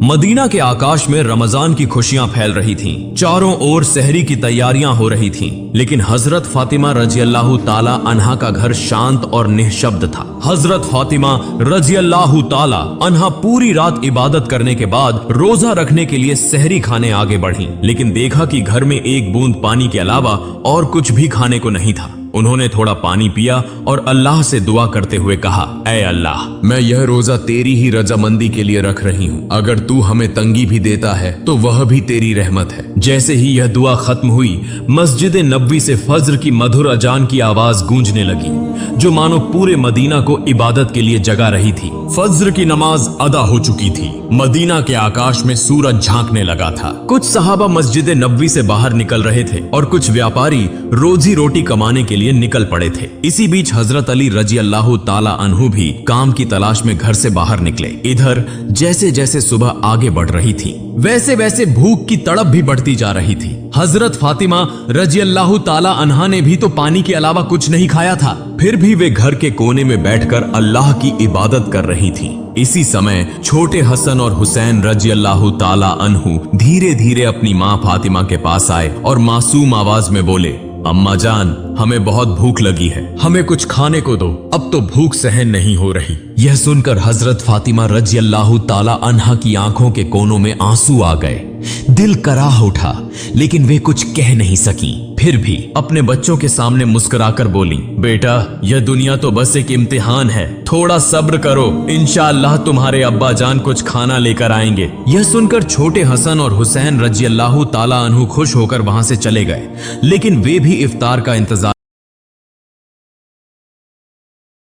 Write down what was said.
Medina के आकाश में रमजान की खुशियां फैल रही थीं। चारों ओर सहरी की तैयारियां हो रही थीं, लेकिन हजरत फातिमा रजी अल्लाह ताला अन्हा का घर शांत और निःशब्द था। हजरत फातिमा रजी अल्लाह ताला अन्हा पूरी रात इबादत करने के बाद रोजा रखने के लिए सहरी खाने आगे बढ़ी, लेकिन देखा कि घर में एक बूंद पानी के अलावा और कुछ भी खाने को नहीं था। उन्होंने थोड़ा पानी पिया और अल्लाह से दुआ करते हुए कहा, ऐ अल्लाह, मैं यह रोजा तेरी ही रजामंदी के लिए रख रही हूँ। अगर तू हमें तंगी भी देता है तो वह भी तेरी रहमत है। जैसे ही यह दुआ खत्म हुई, मस्जिद नबवी से फज्र की मधुर अजान की आवाज गूंजने लगी, जो मानो पूरे मदीना को इबादत के लिए जगा रही थी। फज्र की नमाज अदा हो चुकी थी। मदीना के आकाश में सूरज झांकने लगा था। कुछ सहाबा मस्जिद नबवी से बाहर निकल रहे थे और कुछ व्यापारी रोजी रोटी कमाने के लिए निकल पड़े थे। इसी बीच हजरत अली रजी अल्लाह ताला अन्हु भी काम की तलाश में घर से बाहर निकले। इधर जैसे जैसे सुबह आगे बढ़ रही थी, वैसे वैसे भूख की तड़प भी बढ़ती जा रही थी। हजरत फातिमा रजी अल्लाह ताला अन्हा ने भी तो पानी के अलावा कुछ नहीं खाया था, फिर भी वे घर के कोने में बैठकर अल्लाह की इबादत कर रही थीं। इसी समय छोटे हसन और हुसैन रजी अल्लाह ताला अन्हु धीरे धीरे अपनी माँ फातिमा के पास आए और मासूम आवाज में बोले, अम्मा जान, हमें बहुत भूख लगी है, हमें कुछ खाने को दो, अब तो भूख सहन नहीं हो रही। यह सुनकर हजरत फातिमा रजी अल्लाह ताला अन्हा की आंखों के कोनों में आंसू आ गए। दिल कराह उठा, लेकिन वे कुछ कह नहीं सकी। फिर भी अपने बच्चों के सामने मुस्कुराकर बोली, बेटा, यह दुनिया तो बस एक इम्तिहान है, थोड़ा सब्र करो, इंशाअल्लाह तुम्हारे अब्बा जान कुछ खाना लेकर आएंगे। यह सुनकर छोटे हसन और हुसैन रजी अल्लाह ताला अन्हु खुश होकर वहां से चले गए, लेकिन वे भी इफ्तार का इंतजार